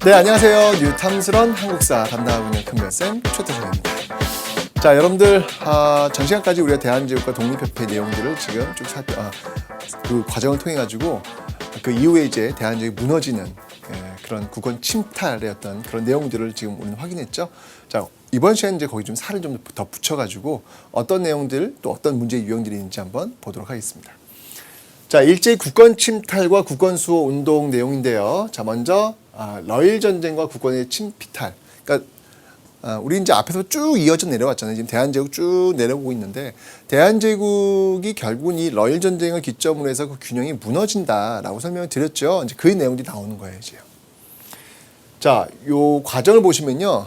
네, 안녕하세요. 뉴탐스런 한국사 담당하고 있는 큰별쌤 최태성입니다. 자, 여러분들 전 시간까지 우리가 대한제국과 독립협회 내용들을 지금 쭉 그 과정을 통해 가지고 그 이후에 이제 대한제국이 무너지는 그런 국권 침탈의 어떤 그런 내용들을 지금 우리는 확인했죠. 자, 이번 시간에 이제 거기 좀 살을 좀 더 붙여가지고 어떤 내용들 또 어떤 문제 유형들이 있는지 한번 보도록 하겠습니다. 자, 일제히 국권 침탈과 국권 수호 운동 내용인데요. 자, 먼저 러일 전쟁과 국권의 침피탈. 그러니까 우리 이제 앞에서 쭉 이어져 내려왔잖아요. 지금 대한제국 쭉 내려오고 있는데 대한제국이 결국은 이 러일 전쟁을 기점으로 해서 그 균형이 무너진다라고 설명을 드렸죠. 이제 그 내용들이 나오는 거예요, 이제. 자, 요 과정을 보시면요.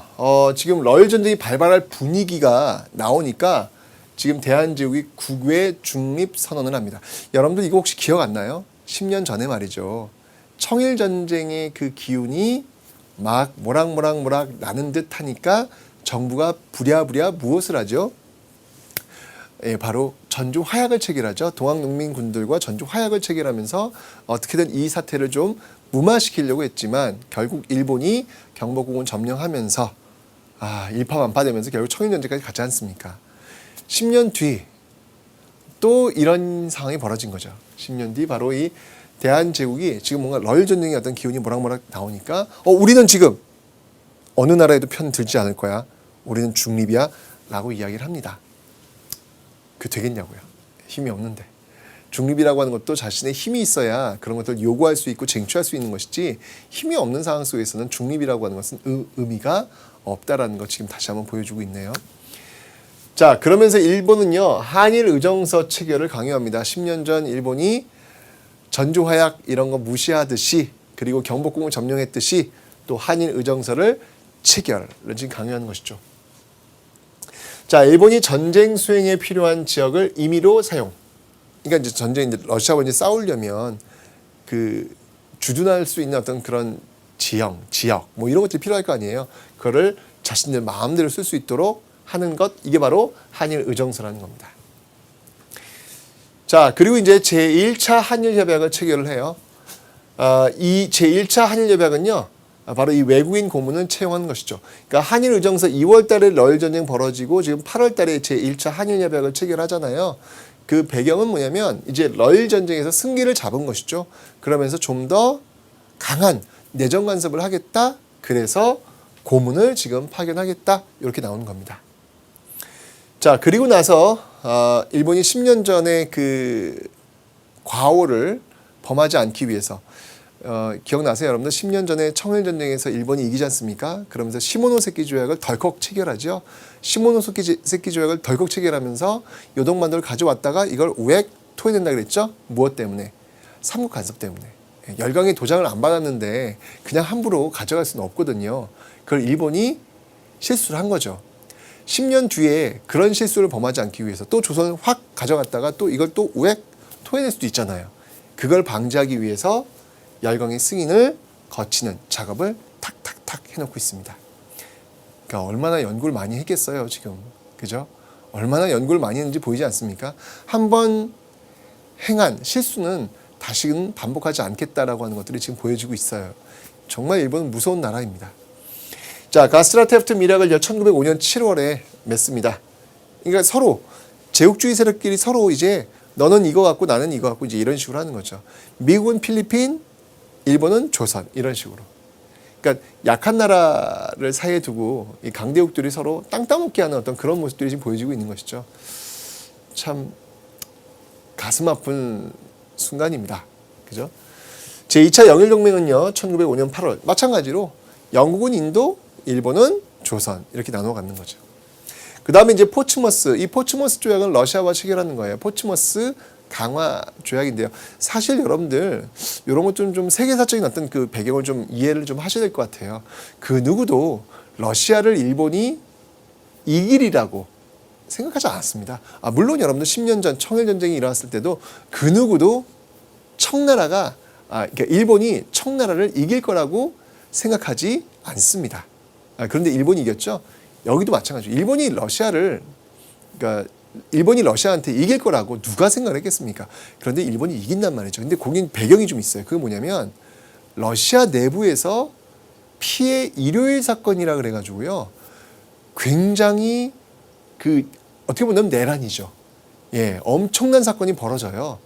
지금 러일 전쟁이 발발할 분위기가 나오니까 지금 대한제국이 국외 중립 선언을 합니다. 여러분들 이거 혹시 기억 안 나요? 10년 전에 말이죠. 청일전쟁의 그 기운이 막 모락모락 나는 듯 하니까 정부가 부랴부랴 무엇을 하죠? 바로 전주 화약을 체결하죠. 동학농민군들과 전주 화약을 체결하면서 어떻게든 이 사태를 좀 무마시키려고 했지만 결국 일본이 경복궁을 점령하면서 일파만파되면서 결국 청일전쟁까지 가지 않습니까? 10년 뒤 또 이런 상황이 벌어진 거죠. 10년 뒤 바로 이 대한제국이 지금 뭔가 러일 전쟁의 어떤 기운이 모락모락 나오니까 우리는 지금 어느 나라에도 편 들지 않을 거야. 우리는 중립이야 라고 이야기를 합니다. 그게 되겠냐고요. 힘이 없는데. 중립이라고 하는 것도 자신의 힘이 있어야 그런 것들을 요구할 수 있고 쟁취할 수 있는 것이지 힘이 없는 상황 속에서는 중립이라고 하는 것은 의미가 없다라는 것 지금 다시 한번 보여주고 있네요. 자, 그러면서 일본은요. 한일 의정서 체결을 강요합니다. 10년 전 일본이 전주화약 이런 거 무시하듯이 그리고 경복궁을 점령했듯이 또 한일 의정서를 체결을 지금 강요하는 것이죠. 자, 일본이 전쟁 수행에 필요한 지역을 임의로 사용. 그러니까 이제 전쟁인데 러시아와 이제 싸우려면 그 주둔할 수 있는 어떤 그런 지역 뭐 이런 것들이 필요할 거 아니에요. 그거를 자신들 마음대로 쓸 수 있도록 하는 것, 이게 바로 한일 의정서라는 겁니다. 자, 그리고 이제 제1차 한일협약을 체결을 해요. 이 제1차 한일협약은요, 바로 이 외국인 고문을 채용하는 것이죠. 그러니까 한일 의정서 2월 달에 러일 전쟁 벌어지고 지금 8월 달에 제1차 한일협약을 체결하잖아요. 그 배경은 뭐냐면 이제 러일 전쟁에서 승기를 잡은 것이죠. 그러면서 좀 더 강한 내정 간섭을 하겠다. 그래서 고문을 지금 파견하겠다. 이렇게 나오는 겁니다. 자, 그리고 나서 일본이 10년 전에 그 과오를 범하지 않기 위해서 기억나세요, 여러분들? 10년 전에 청일전쟁에서 일본이 이기지 않습니까? 그러면서 시모노세키 조약을 덜컥 체결하죠. 시모노세키 조약을 덜컥 체결하면서 요동반도를 가져왔다가 이걸 우액 토해낸다 그랬죠? 무엇 때문에? 삼국 간섭 때문에. 열강의 도장을 안 받았는데 그냥 함부로 가져갈 수는 없거든요. 그걸 일본이 실수를 한 거죠. 10년 뒤에 그런 실수를 범하지 않기 위해서 또 조선을 확 가져갔다가 또 이걸 또 우액 토해낼 수도 있잖아요. 그걸 방지하기 위해서 열강의 승인을 거치는 작업을 탁탁탁 해놓고 있습니다. 그러니까 얼마나 연구를 많이 했겠어요, 지금. 그죠? 얼마나 연구를 많이 했는지 보이지 않습니까? 한번 행한 실수는 다시는 반복하지 않겠다라고 하는 것들이 지금 보여지고 있어요. 정말 일본은 무서운 나라입니다. 자, 가스라테프트 미락을 1905년 7월에 맺습니다. 그러니까 서로 제국주의 세력끼리 서로 이제 너는 이거 갖고 나는 이거 갖고 이제 이런 식으로 하는 거죠. 미국은 필리핀, 일본은 조선 이런 식으로. 그러니까 약한 나라를 사이에 두고 이 강대국들이 서로 땅 따먹게 하는 어떤 그런 모습들이 지금 보여지고 있는 것이죠. 참 가슴 아픈 순간입니다. 그죠? 제2차 영일동맹은요. 1905년 8월 마찬가지로 영국은 인도, 일본은 조선 이렇게 나눠 갖는 거죠. 그 다음에 이제 포츠머스, 이 포츠머스 조약은 러시아와 체결하는 거예요. 포츠머스 강화 조약인데요. 사실 여러분들 이런 것 좀 세계사적인 어떤 그 배경을 좀 이해를 좀 하셔야 될 것 같아요. 그 누구도 러시아를 일본이 이길이라고 생각하지 않았습니다. 물론 여러분들 10년 전 청일전쟁이 일어났을 때도 그 누구도 청나라가 그러니까 일본이 청나라를 이길 거라고 생각하지 않습니다. 그런데 일본이 이겼죠. 여기도 마찬가지로 일본이 러시아한테 이길 거라고 누가 생각을 했겠습니까? 그런데 일본이 이긴단 말이죠. 근데 거긴 배경이 좀 있어요. 그게 뭐냐면 러시아 내부에서 피해 일요일 사건이라 그래가지고요. 굉장히 어떻게 보면 내란이죠. 예, 엄청난 사건이 벌어져요.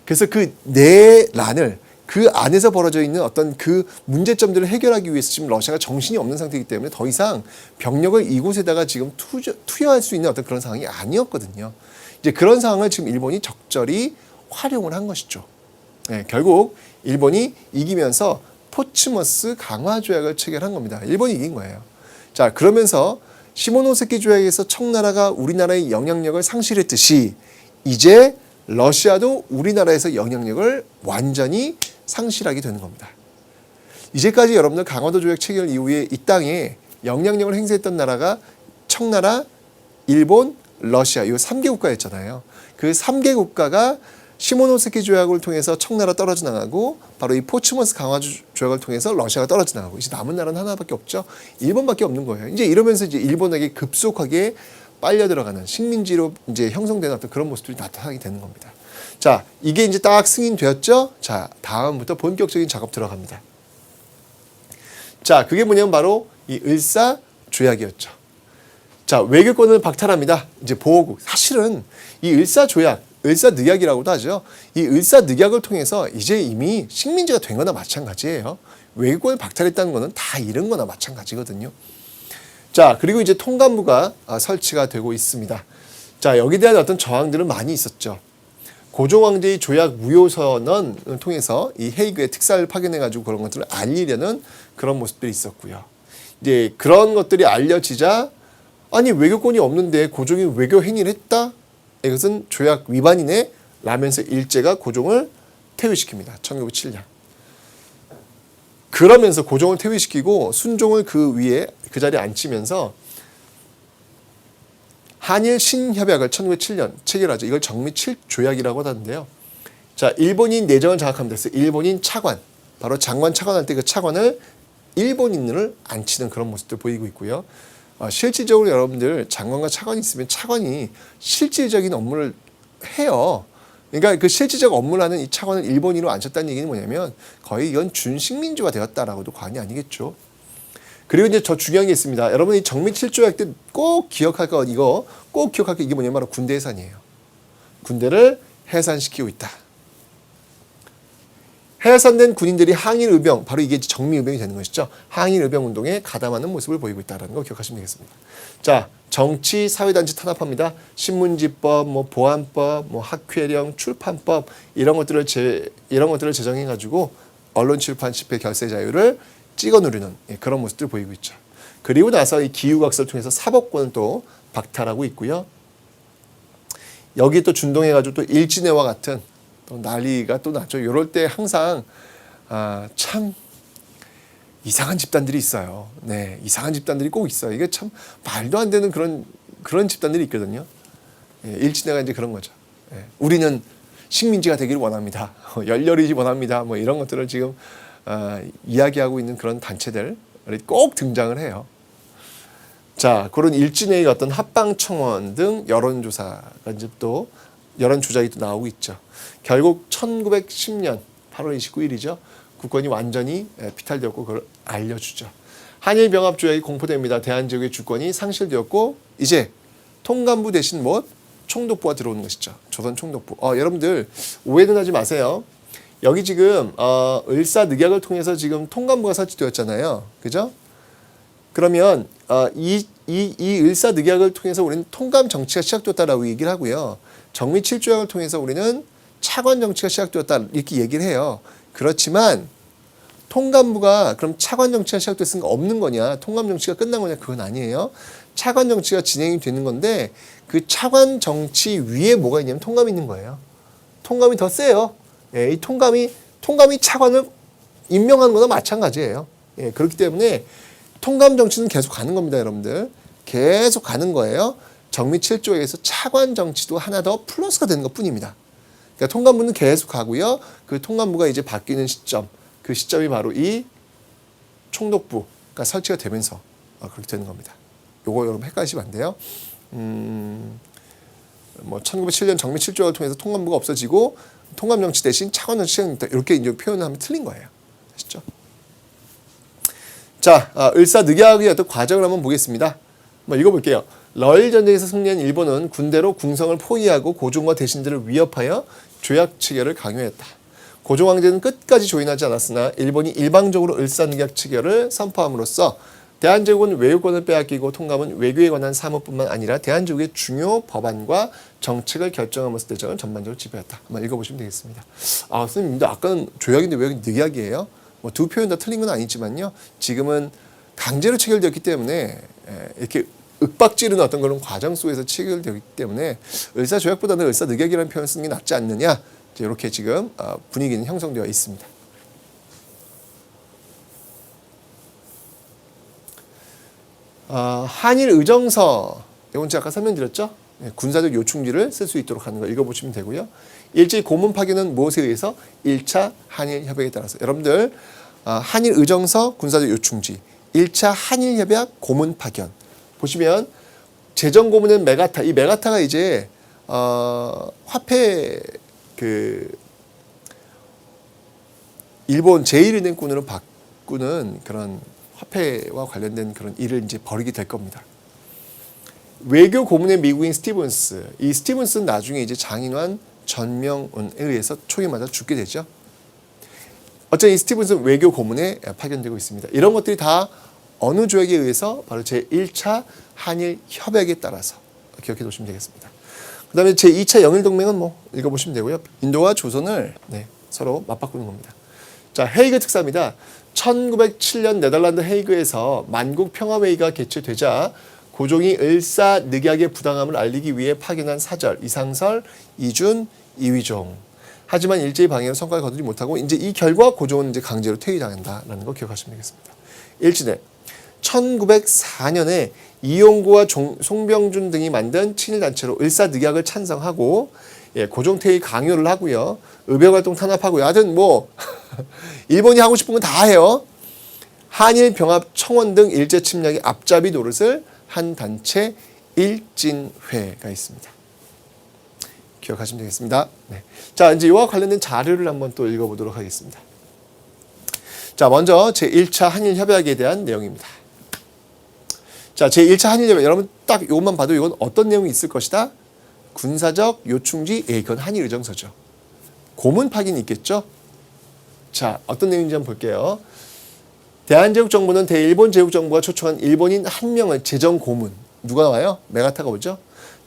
그래서 그 내란을 그 안에서 벌어져 있는 어떤 그 문제점들을 해결하기 위해서 지금 러시아가 정신이 없는 상태이기 때문에 더 이상 병력을 이곳에다가 지금 투여할 수 있는 어떤 그런 상황이 아니었거든요. 이제 그런 상황을 지금 일본이 적절히 활용을 한 것이죠. 예, 결국 일본이 이기면서 포츠머스 강화 조약을 체결한 겁니다. 일본이 이긴 거예요. 자, 그러면서 시모노세키 조약에서 청나라가 우리나라의 영향력을 상실했듯이 이제 러시아도 우리나라에서 영향력을 완전히 상실하게 되는 겁니다. 이제까지 여러분들 강화도 조약 체결 이후에 이 땅에 영향력을 행사했던 나라가 청나라, 일본, 러시아 이 3개 국가였잖아요. 그 3개 국가가 시모노세키 조약을 통해서 청나라 떨어져 나가고 바로 이 포츠머스 강화 조약을 통해서 러시아가 떨어져 나가고 이제 남은 나라는 하나밖에 없죠. 일본밖에 없는 거예요. 이제 이러면서 이제 일본에게 급속하게 빨려 들어가는 식민지로 이제 형성되는 어떤 그런 모습들이 나타나게 되는 겁니다. 자, 이게 이제 딱 승인되었죠? 자, 다음부터 본격적인 작업 들어갑니다. 자, 그게 뭐냐면 바로 이 을사조약이었죠. 자, 외교권을 박탈합니다. 이제 보호국. 사실은 이 을사조약, 을사늑약이라고도 하죠. 이 을사늑약을 통해서 이제 이미 식민지가 된 거나 마찬가지예요. 외교권을 박탈했다는 거는 다 잃은 거나 마찬가지거든요. 자, 그리고 이제 통감부가 설치가 되고 있습니다. 자, 여기에 대한 어떤 저항들은 많이 있었죠. 고종황제의 조약 무효선언을 통해서 이 헤이그에 특사를 파견해가지고 그런 것들을 알리려는 그런 모습들이 있었고요. 이제 그런 것들이 알려지자 아니 외교권이 없는데 고종이 외교 행위를 했다? 이것은 조약 위반이네? 라면서 일제가 고종을 퇴위시킵니다. 1907년. 그러면서 고종을 퇴위시키고 순종을 그 위에 그 자리에 앉히면서 한일 신협약을 1907년 체결하죠. 이걸 정미 7조약이라고 하는데요. 자, 일본인 내정을 장악하면 됐어요. 일본인 차관, 바로 장관 차관할 때 그 차관을 일본인을 앉히는 그런 모습도 보이고 있고요. 실질적으로 여러분들 장관과 차관이 있으면 차관이 실질적인 업무를 해요. 그러니까 그 실질적 업무를 하는 이 차관을 일본인으로 앉혔다는 얘기는 뭐냐면 거의 이건 준식민지가 되었다라고도 과언이 아니겠죠. 그리고 이제 더 중요한 게 있습니다. 여러분 이 정미 7조약 때 꼭 기억할 거 이거 꼭 기억할 게 이게 뭐냐면 바로 군대 해산이에요. 군대를 해산시키고 있다. 해산된 군인들이 항일의병, 바로 이게 정미의병이 되는 것이죠. 항일의병 운동에 가담하는 모습을 보이고 있다는 거 기억하시면 되겠습니다. 자, 정치, 사회단체 탄압합니다. 신문지법, 보안법, 학회령, 출판법 이런 것들을 제정해가지고 언론 출판 집회 결세 자유를 찍어 누르는 그런 모습들 보이고 있죠. 그리고 나서 이 기후각서를 통해서 사법권을 또 박탈하고 있고요. 여기 또 준동해가지고 또 일진회와 같은 또 난리가 또 났죠. 이럴 때 항상 참 이상한 집단들이 있어요. 네, 이상한 집단들이 꼭 있어요. 이게 참 말도 안 되는 그런 집단들이 있거든요. 예, 일진회가 이제 그런 거죠. 예, 우리는 식민지가 되기를 원합니다. 열렬히 원합니다. 이런 것들을 지금 이야기하고 있는 그런 단체들이 꼭 등장을 해요. 자, 그런 일진회의 어떤 합방청원 등 여론조사가 이제 또 여론 조작이 또 나오고 있죠. 결국 1910년 8월 29일이죠. 국권이 완전히 비탈되었고 그걸 알려주죠. 한일병합조약이 공포됩니다. 대한제국의 주권이 상실되었고 이제 통감부 대신 총독부가 들어오는 것이죠. 조선총독부. 여러분들 오해는 하지 마세요. 여기 지금 을사늑약을 통해서 지금 통감부가 설치되었잖아요. 그죠? 그러면 이 을사늑약을 통해서 우리는 통감 정치가 시작되었다라고 얘기를 하고요. 정미 7조약을 통해서 우리는 차관 정치가 시작되었다 이렇게 얘기를 해요. 그렇지만 통감부가 그럼 차관 정치가 시작됐으니까 없는 거냐? 통감 정치가 끝난 거냐? 그건 아니에요. 차관 정치가 진행이 되는 건데 그 차관 정치 위에 뭐가 있냐면 통감이 있는 거예요. 통감이 더 세요. 예, 이 통감이 차관을 임명하는 거나 마찬가지예요. 예, 그렇기 때문에 통감 정치는 계속 가는 겁니다, 여러분들. 계속 가는 거예요. 정미 7조에서 차관 정치도 하나 더 플러스가 되는 것 뿐입니다. 그러니까 통감부는 계속 가고요. 그 통감부가 이제 바뀌는 시점, 그 시점이 바로 이 총독부가 설치가 되면서 그렇게 되는 겁니다. 요거 여러분 헷갈리시면 안 돼요. 1907년 정미 7조를 통해서 통감부가 없어지고 통감 정치 대신 차관 정치가 이렇게 이제 표현을 하면 틀린 거예요. 아시죠? 자, 을사늑약의 어떤 과정을 한번 보겠습니다. 한번 읽어볼게요. 러일 전쟁에서 승리한 일본은 군대로 궁성을 포위하고 고종과 대신들을 위협하여 조약 체결을 강요했다. 고종 황제는 끝까지 조인하지 않았으나 일본이 일방적으로 을사늑약 체결을 선포함으로써 대한제국은 외유권을 빼앗기고 통감은 외교에 관한 사무뿐만 아니라 대한제국의 중요 법안과 정책을 결정함으로써 대전을 전반적으로 지배했다. 한번 읽어보시면 되겠습니다. 선생님, 아까는 조약인데 왜 늑약이에요? 뭐 두 표현 다 틀린 건 아니지만요. 지금은 강제로 체결되었기 때문에 이렇게 윽박지르는 어떤 그런 과정 속에서 체결되기 때문에 을사조약보다는 을사늑약이라는 표현을 쓰는 게 낫지 않느냐. 이렇게 지금 분위기는 형성되어 있습니다. 한일 의정서, 이건 제가 아까 설명드렸죠. 군사적 요충지를 쓸 수 있도록 하는 거 읽어보시면 되고요. 일제히 고문 파견은 무엇에 의해서? 1차 한일 협약에 따라서. 여러분들 한일 의정서, 군사적 요충지, 1차 한일 협약, 고문 파견 보시면 재정 고문은 메가타. 이 메가타가 이제 화폐 일본 제1은행권으로 바꾸는 그런 화폐와 관련된 그런 일을 이제 벌이게 될 겁니다. 외교 고문의 미국인 스티븐스. 이 스티븐스는 나중에 이제 장인환 전명운에 의해서 총에 맞아 죽게 되죠. 어쨌든 이 스티븐스는 외교 고문에 파견되고 있습니다. 이런 것들이 다 어느 조약에 의해서? 바로 제1차 한일 협약에 따라서 기억해 두시면 되겠습니다. 그 다음에 제2차 영일동맹은 뭐 읽어보시면 되고요. 인도와 조선을 서로 맞바꾸는 겁니다. 자, 헤이그 특사입니다. 1907년 네덜란드 헤이그에서 만국 평화회의가 개최되자 고종이 을사늑약의 부당함을 알리기 위해 파견한 사절, 이상설, 이준, 이휘종. 하지만 일제히 방해로 성과를 거두지 못하고 이제 이 결과 고종은 이제 강제로 퇴위당한다라는 거 기억하시면 되겠습니다. 일진에 1904년에 이용구와 송병준 등이 만든 친일단체로 을사늑약을 찬성하고 고종 퇴위 강요를 하고요. 의병활동 탄압하고요. 하여튼 뭐 일본이 하고 싶은 건 다 해요. 한일 병합 청원 등 일제 침략의 앞잡이 노릇을 한 단체 일진회가 있습니다. 기억하시면 되겠습니다. 자, 이제 이와 관련된 자료를 한번 또 읽어보도록 하겠습니다. 자, 먼저 제1차 한일협약에 대한 내용입니다. 자, 제1차 한일협약, 여러분 딱 이것만 봐도 이건 어떤 내용이 있을 것이다? 군사적 요충지, 이건 한일의정서죠. 고문 파견이 있겠죠? 자, 어떤 내용인지 한번 볼게요. 대한제국 정부는 대일본 제국정부가 초청한 일본인 한 명을 재정 고문. 누가 나와요? 메가타가 오죠?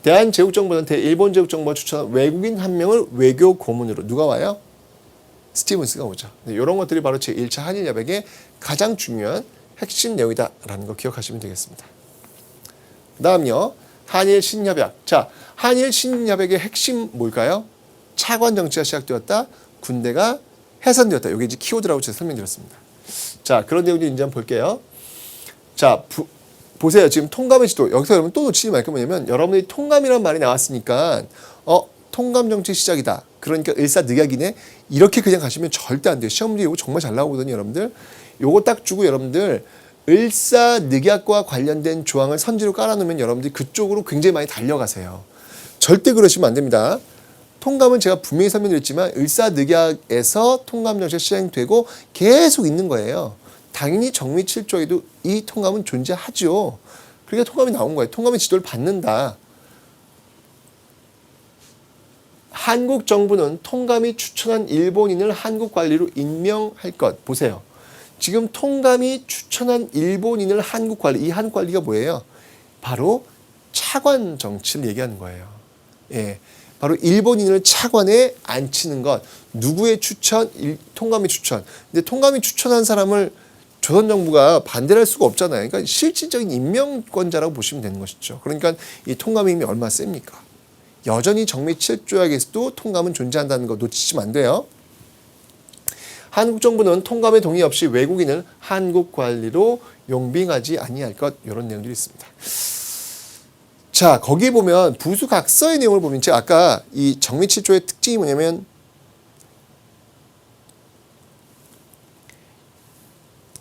대한제국 정부는 대일본 제국 정부가 추천한 외국인 한 명을 외교 고문으로. 누가 와요? 스티븐스가 오죠. 이런 것들이 바로 제1차 한일협약의 가장 중요한 핵심 내용이다라는 거 기억하시면 되겠습니다. 그 다음요. 한일 신협약. 자, 한일 신협약의 핵심 뭘까요? 차관 정치가 시작되었다. 군대가 해산되었다. 이게 이제 키워드라고 제가 설명드렸습니다. 자, 그런 내용들 이제 한번 볼게요. 자, 보세요. 지금 통감의 지도. 여기서 여러분 또 놓치지 말 게 뭐냐면 여러분들이 통감이라는 말이 나왔으니까 통감 정치 시작이다. 그러니까 을사늑약이네. 이렇게 그냥 가시면 절대 안 돼요. 시험 문제 이거 정말 잘 나오거든요, 여러분들. 요거 딱 주고 여러분들 을사늑약과 관련된 조항을 선지로 깔아놓으면 여러분들이 그쪽으로 굉장히 많이 달려가세요. 절대 그러시면 안 됩니다. 통감은 제가 분명히 설명드렸지만 을사늑약에서 통감 정치가 시행되고 계속 있는 거예요. 당연히 정미 7조에도 이 통감은 존재하죠. 그러니까 통감이 나온 거예요. 통감의 지도를 받는다. 한국 정부는 통감이 추천한 일본인을 한국 관리로 임명할 것. 보세요. 지금 통감이 추천한 일본인을 한국 관리. 이 한국 관리가 뭐예요? 바로 차관 정치를 얘기하는 거예요. 바로 일본인을 차관에 앉히는 것. 누구의 추천? 통감이 추천. 근데 통감이 추천한 사람을 조선 정부가 반대를 할 수가 없잖아요. 그러니까 실질적인 임명권자라고 보시면 되는 것이죠. 그러니까 이 통감의 힘이 얼마나 셉니까? 여전히 정미 7조약에서도 통감은 존재한다는 거 놓치시면 안 돼요. 한국 정부는 통감의 동의 없이 외국인을 한국 관리로 용빙하지 아니할 것. 이런 내용들이 있습니다. 자, 거기에 보면 부수각서의 내용을 보면 제가 아까 이 정미 7조의 특징이 뭐냐면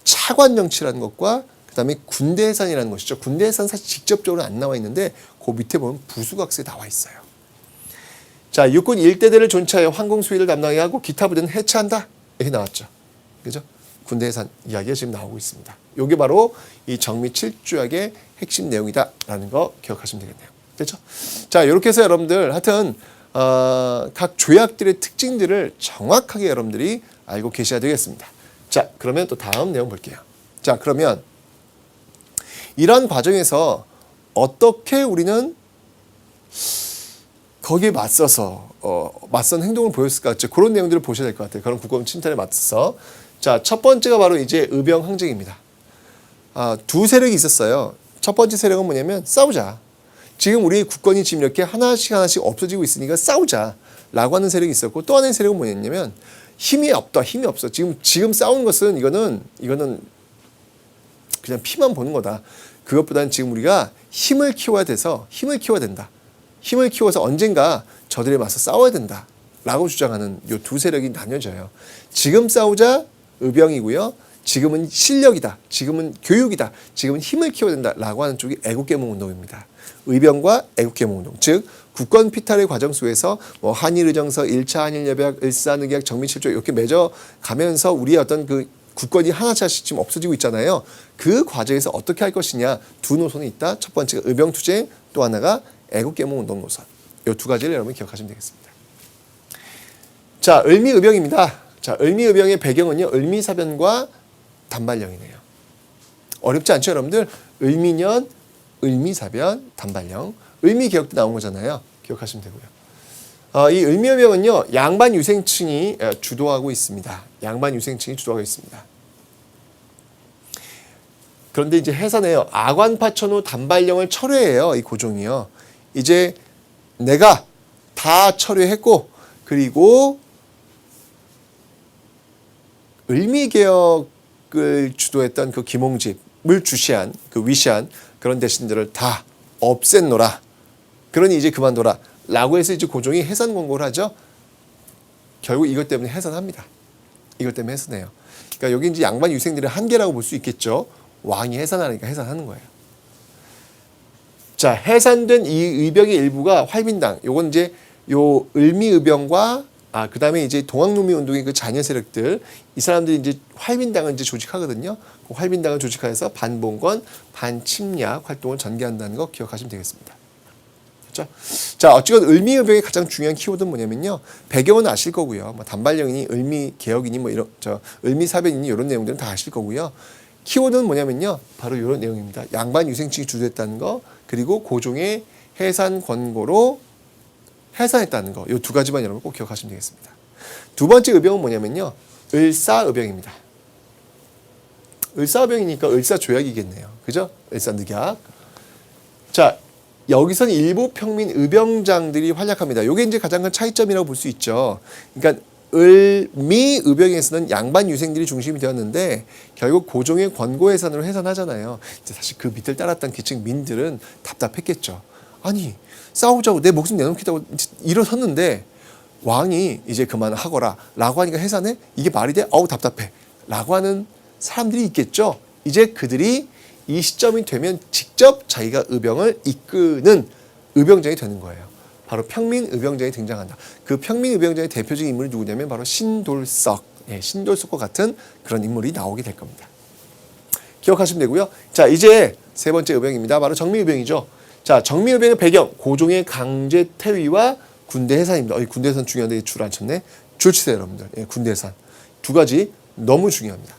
차관 정치라는 것과 그 다음에 군대 해산이라는 것이죠. 군대 해산 사실 직접적으로 안 나와 있는데 그 밑에 보면 부수각서에 나와 있어요. 자, 육군 일대대를 존치하여 항공 수위를 담당하게 하고 기타 부대는 해체한다. 이렇게 나왔죠. 그죠? 군대 해산 이야기가 지금 나오고 있습니다. 이게 바로 이 정미 7조약의 핵심 내용이다라는 거 기억하시면 되겠네요. 됐죠? 자, 이렇게 해서 여러분들 하여튼 각 조약들의 특징들을 정확하게 여러분들이 알고 계셔야 되겠습니다. 자, 그러면 또 다음 내용 볼게요. 자, 그러면 이런 과정에서 어떻게 우리는 거기에 맞서서 맞선 행동을 보였을까? 그런 내용들을 보셔야 될 것 같아요. 그런 국권 침탈에 맞서서. 자, 첫 번째가 바로 이제 의병 항쟁입니다. 두 세력이 있었어요. 첫 번째 세력은 뭐냐면 싸우자. 지금 우리 국권이 지금 이렇게 하나씩 없어지고 있으니까 싸우자라고 하는 세력이 있었고, 또 하나의 세력은 뭐였냐면 힘이 없다, 힘이 없어. 지금 싸우는 것은 이거는 그냥 피만 보는 거다. 그것보다는 지금 우리가 힘을 키워야 돼서 힘을 키워야 된다. 힘을 키워서 언젠가 저들에 맞서 싸워야 된다. 라고 주장하는 이 두 세력이 나뉘어져요. 지금 싸우자 의병이고요. 지금은 실력이다. 지금은 교육이다. 지금은 힘을 키워야 된다. 라고 하는 쪽이 애국개몽운동입니다. 의병과 애국개몽운동. 즉 국권 피탈의 과정 속에서 뭐 한일의정서, 1차 한일협약, 을사늑약, 정미7조 이렇게 맺어 가면서 우리의 어떤 그 국권이 하나씩 지금 없어지고 있잖아요. 그 과정에서 어떻게 할 것이냐. 두 노선이 있다. 첫 번째가 의병투쟁, 또 하나가 애국개몽운동 노선. 이 두 가지를 여러분 기억하시면 되겠습니다. 자, 을미의병입니다. 자, 을미의병의 배경은요. 을미사변과 단발령이네요. 어렵지 않죠, 여러분들? 을미년, 을미사변, 단발령. 을미개혁도 나온 거잖아요. 기억하시면 되고요. 이 을미의병은요. 양반 유생층이 주도하고 있습니다. 양반 유생층이 주도하고 있습니다. 그런데 이제 해산해요. 아관파천 후 단발령을 철회해요. 이 고종이요. 이제 내가 다 철회했고, 그리고 을미개혁을 주도했던 그 김홍집을 주시한 그 위시한 그런 대신들을 다 없앤노라. 그러니 이제 그만둬라. 라고 해서 이제 고종이 해산 권고를 하죠. 결국 이것 때문에 해산합니다. 이것 때문에 해산해요. 그러니까 여기 이제 양반 유생들의 한계라고 볼 수 있겠죠. 왕이 해산하니까 해산하는 거예요. 자, 해산된 이 의병의 일부가 활빈당. 요건 이제 요 을미의병과 그 다음에 이제 동학농민운동의 그 자녀 세력들, 이 사람들이 이제 활빈당을 이제 조직하거든요. 그 활빈당을 조직하여서 반봉건, 반침략 활동을 전개한다는 거 기억하시면 되겠습니다. 그렇죠? 자, 어쨌건 을미의병의 가장 중요한 키워드는 뭐냐면요. 배경은 아실 거고요. 뭐 단발령이니, 을미개혁이니, 뭐 이런, 을미사변이니 이런 내용들은 다 아실 거고요. 키워드는 뭐냐면요. 바로 이런 내용입니다. 양반 유생층이 주도했다는 거, 그리고 고종의 해산 권고로 해산했다는 거. 이 두 가지만 여러분 꼭 기억하시면 되겠습니다. 두 번째 의병은 뭐냐면요. 을사의병입니다. 을사의병이니까 을사조약이겠네요. 그죠? 을사늑약. 자, 여기서는 일부 평민 의병장들이 활약합니다. 이게 이제 가장 큰 차이점이라고 볼 수 있죠. 그러니까 을미의병에서는 양반 유생들이 중심이 되었는데 결국 고종의 권고 해산으로 해산하잖아요. 이제 사실 그 밑을 따랐던 기층 민들은 답답했겠죠. 아니, 싸우자고 내 목숨 내놓겠다고 일어섰는데 왕이 이제 그만하거라 라고 하니까 해산해? 이게 말이 돼? 어우 답답해 라고 하는 사람들이 있겠죠. 이제 그들이 이 시점이 되면 직접 자기가 의병을 이끄는 의병장이 되는 거예요. 바로 평민의병장이 등장한다. 그 평민의병장의 대표적인 인물이 누구냐면 바로 신돌석, 신돌석과 같은 그런 인물이 나오게 될 겁니다. 기억하시면 되고요. 자, 이제 세 번째 의병입니다. 바로 정미의병이죠. 자, 정미의병의 배경, 고종의 강제 퇴위와 군대 해산입니다. 군대 해산 중요한데 줄 안 쳤네. 줄 치세요, 여러분들. 군대 해산. 두 가지 너무 중요합니다.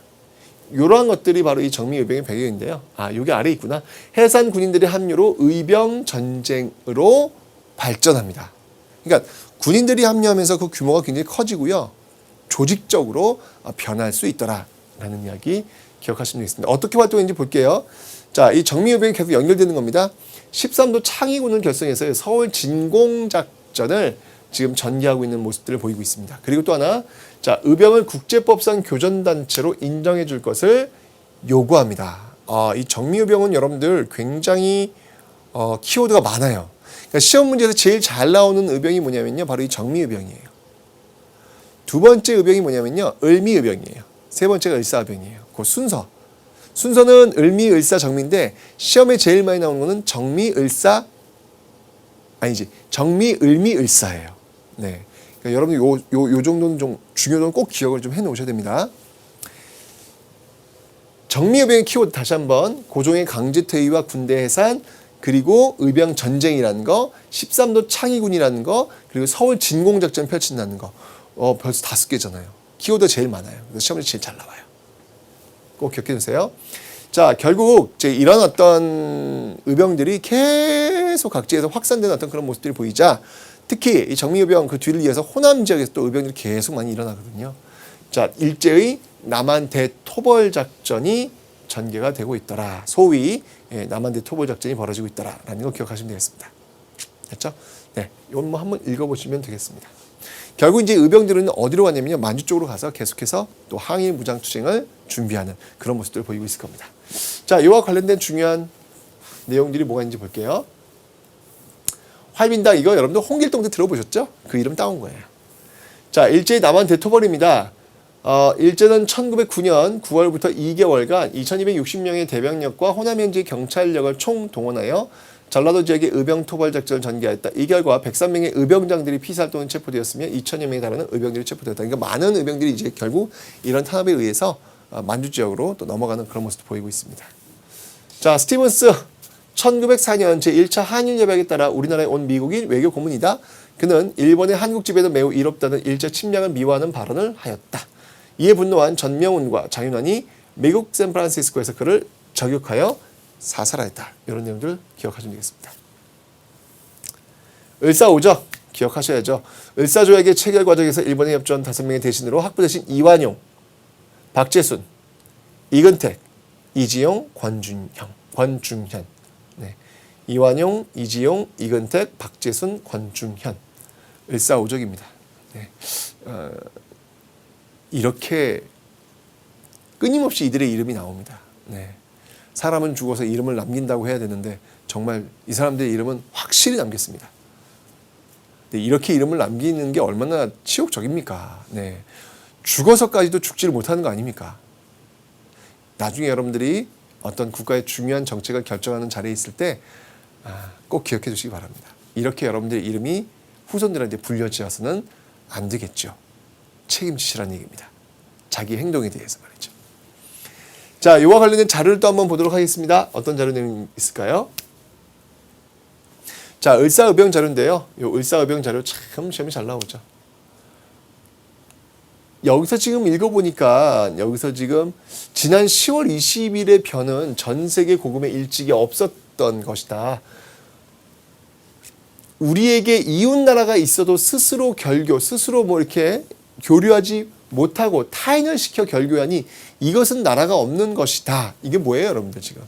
이러한 것들이 바로 이 정미의병의 배경인데요. 여기 아래에 있구나. 해산 군인들의 합류로 의병 전쟁으로 발전합니다. 그러니까 군인들이 합류하면서 그 규모가 굉장히 커지고요. 조직적으로 변할 수 있더라라는 이야기 기억하시면 되겠습니다. 어떻게 활동했는지 볼게요. 자, 이 정미의병이 계속 연결되는 겁니다. 13도 창의군을 결성해서 서울 진공작전을 지금 전개하고 있는 모습들을 보이고 있습니다. 그리고 또 하나, 자, 의병을 국제법상 교전단체로 인정해 줄 것을 요구합니다. 이 정미의병은 여러분들 굉장히 키워드가 많아요. 그러니까 시험 문제에서 제일 잘 나오는 의병이 뭐냐면요. 바로 이 정미의병이에요. 두 번째 의병이 뭐냐면요. 을미의병이에요. 세 번째가 을사의병이에요. 그 순서는 을미을사 정미인데 시험에 제일 많이 나오는 거는 정미을사 아니지 정미을미을사예요. 네, 그러니까 여러분 요 정도는 좀 중요한 꼭 기억을 좀 해놓으셔야 됩니다. 정미의병의 키워드 다시 한번 고종의 강제퇴위와 군대 해산, 그리고 의병 전쟁이라는 거, 13도 창의군이라는 거, 그리고 서울 진공작전 펼친다는 거. 벌써 5개잖아요. 키워드가 제일 많아요. 그래서 시험에 제일 잘 나와요. 꼭 기억해 두세요. 자, 결국 이제 이런 어떤 의병들이 계속 각지에서 확산되는 어떤 그런 모습들이 보이자, 특히 이 정미의병 그 뒤를 이어서 호남 지역에서 또 의병들이 계속 많이 일어나거든요. 자, 일제의 남한 대토벌 작전이 전개가 되고 있더라. 소위 남한 대토벌 작전이 벌어지고 있더라라는 거 기억하시면 되겠습니다. 됐죠? 네, 이건 뭐 한번 읽어보시면 되겠습니다. 결국 이제 의병들은 어디로 가냐면요, 만주 쪽으로 가서 계속해서 또 항일 무장 투쟁을 준비하는 그런 모습들을 보이고 있을 겁니다. 자, 이와 관련된 중요한 내용들이 뭐가 있는지 볼게요. 활빈당, 이거 여러분들 홍길동 때 들어보셨죠? 그 이름 따온 거예요. 자, 일제의 남한 대토벌입니다. 일제는 1909년 9월부터 2개월간 2260명의 대병력과 호남 현지 경찰력을 총동원하여 전라도 지역의 의병 토벌 작전을 전개하였다. 이 결과 103명의 의병장들이 피살 또는 체포되었으며 2000여 명에 달하는 의병들이 체포되었다. 그러니까 많은 의병들이 이제 결국 이런 탄압에 의해서 만주 지역으로 또 넘어가는 그런 모습도 보이고 있습니다. 자, 스티븐스 1904년 제1차 한일협약에 따라 우리나라에 온 미국인 외교 고문이다. 그는 일본의 한국 지배도 매우 이롭다는 일제 침략을 미화하는 발언을 하였다. 이에 분노한 전명훈과 장윤환이 미국 샌프란시스코에서 그를 저격하여 사살하였다. 이런 내용들 기억하시면 되겠습니다. 을사오적 기억하셔야죠. 을사조약의 체결 과정에서 일본에 협조한 5명의 대신으로 학부 대신 이완용, 박재순, 이근택, 이지용, 권중현. 네. 이완용, 이지용, 이근택, 박재순, 권중현. 을사오적입니다. 네. 이렇게 끊임없이 이들의 이름이 나옵니다. 네. 사람은 죽어서 이름을 남긴다고 해야 되는데 정말 이 사람들의 이름은 확실히 남겼습니다. 네, 이렇게 이름을 남기는 게 얼마나 치욕적입니까? 네. 죽어서까지도 죽지를 못하는 거 아닙니까? 나중에 여러분들이 어떤 국가의 중요한 정책을 결정하는 자리에 있을 때 꼭 기억해 주시기 바랍니다. 이렇게 여러분들의 이름이 후손들한테 불려지어서는 안 되겠죠. 책임지시라는 얘기입니다. 자기 행동에 대해서 말이죠. 자, 이와 관련된 자료를 또 한번 보도록 하겠습니다. 어떤 자료 내용이 있을까요? 자, 을사의병 자료인데요. 이 을사의병 자료 참 시험이 잘 나오죠. 여기서 지금 읽어보니까 여기서 지금 지난 10월 20일의 변은 전 세계 고금의 일찍이 없었던 것이다. 우리에게 이웃 나라가 있어도 스스로 스스로 뭐 이렇게 교류하지 못하고 타인을 시켜 결교하니 이것은 나라가 없는 것이다. 이게 뭐예요, 여러분들 지금?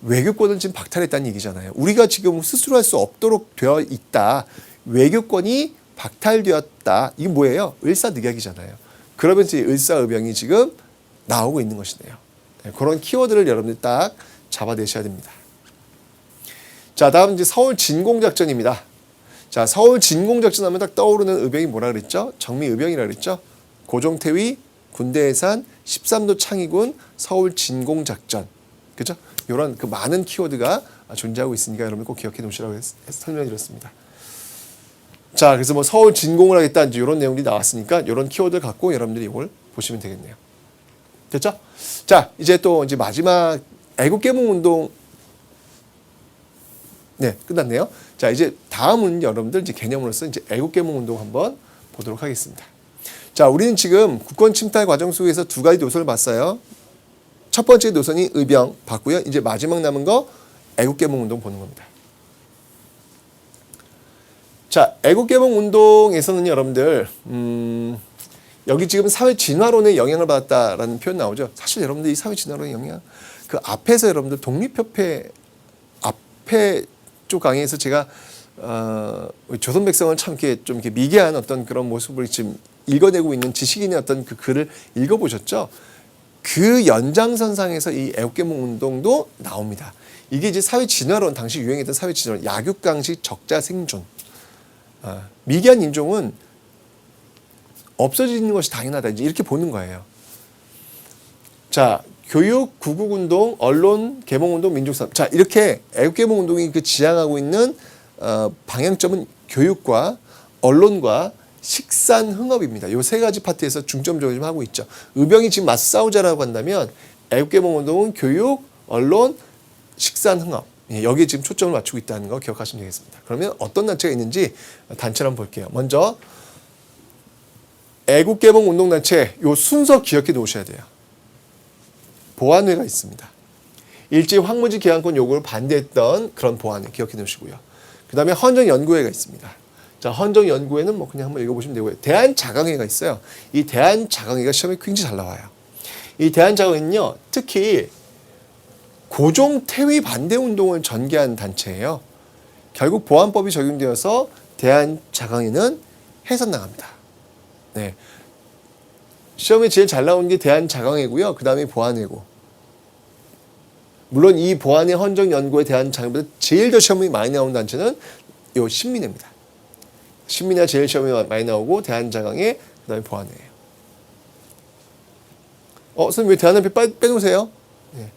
외교권을 지금 박탈했다는 얘기잖아요. 우리가 지금 스스로 할 수 없도록 되어 있다. 외교권이 박탈되었다. 이게 뭐예요? 을사늑약이잖아요. 그러면서 을사의병이 지금 나오고 있는 것이네요. 네, 그런 키워드를 여러분들 딱 잡아내셔야 됩니다. 자, 다음 이제 서울 진공작전입니다. 자, 서울 진공작전 하면 딱 떠오르는 의병이 뭐라 그랬죠? 정미의병이라 그랬죠? 고종태위, 군대 해산, 13도 창의군, 서울 진공작전. 그죠? 이런 그 많은 키워드가 존재하고 있으니까 여러분 꼭 기억해 놓으시라고 설명드렸습니다. 자, 그래서 뭐 서울 진공을 하겠다 이제 이런 내용들이 나왔으니까 이런 키워드를 갖고 여러분들이 이걸 보시면 되겠네요. 됐죠? 자, 이제 또 이제 마지막 애국개몽운동 네, 끝났네요. 자, 이제 다음은 여러분들 이제 개념으로서 이제 애국개몽운동 한번 보도록 하겠습니다. 자, 우리는 지금 국권 침탈 과정 속에서 두 가지 노선을 봤어요. 첫 번째 노선이 의병 봤고요. 이제 마지막 남은 거 애국개몽운동 보는 겁니다. 자, 애국개몽운동에서는 여러분들 여기 지금 사회 진화론의 영향을 받았다라는 표현 나오죠. 사실 여러분들 이 사회 진화론의 영향 그 앞에서 여러분들 독립협회 앞에 쪽 강의에서 제가 조선 백성을 참 이렇게 좀 이렇게 미개한 어떤 그런 모습을 지금 읽어내고 있는 지식인의 어떤 그 글을 읽어보셨죠? 그 연장선상에서 이 애국개몽운동도 나옵니다. 이게 이제 사회 진화론 당시 유행했던 사회 진화론 약육강식 적자 생존. 미개한 인종은 없어지는 것이 당연하다. 이제 이렇게 보는 거예요. 자, 교육, 구국운동, 언론, 개몽운동, 민족사업. 자, 이렇게 애국개몽운동이 그 지향하고 있는 방향점은 교육과 언론과 식산, 흥업입니다. 이 세 가지 파트에서 중점적으로 좀 하고 있죠. 의병이 지금 맞서 싸우자라고 한다면 애국개몽운동은 교육, 언론, 식산흥업 여기에 지금 초점을 맞추고 있다는 거 기억하시면 되겠습니다. 그러면 어떤 단체가 있는지 단체를 한번 볼게요. 먼저 애국개몽운동단체 요 순서 기억해 놓으셔야 돼요. 보안회가 있습니다. 일제 황무지 개항권 요구를 반대했던 그런 보안회 기억해 놓으시고요. 그 다음에 헌정연구회가 있습니다. 자, 헌정연구회는 뭐 그냥 한번 읽어보시면 되고요. 대한자강회가 있어요. 이 대한자강회가 시험에 굉장히 잘 나와요. 이 대한자강회는요, 특히 고종 퇴위 반대 운동을 전개한 단체예요. 결국 보안법이 적용되어서 대한자강회는 해산당합니다. 네. 시험에 제일 잘 나온 게 대한자강회고요. 그 다음에 보안회고. 물론 이 보안회 헌정연구에 대한 자강회보다 제일 더 시험이 많이 나오는 단체는 요 신민회입니다. 신민회가 제일 시험이 많이 나오고 대한자강회, 그 다음에 보안회예요. 선생님 왜 대한협회 빼놓으세요? 네.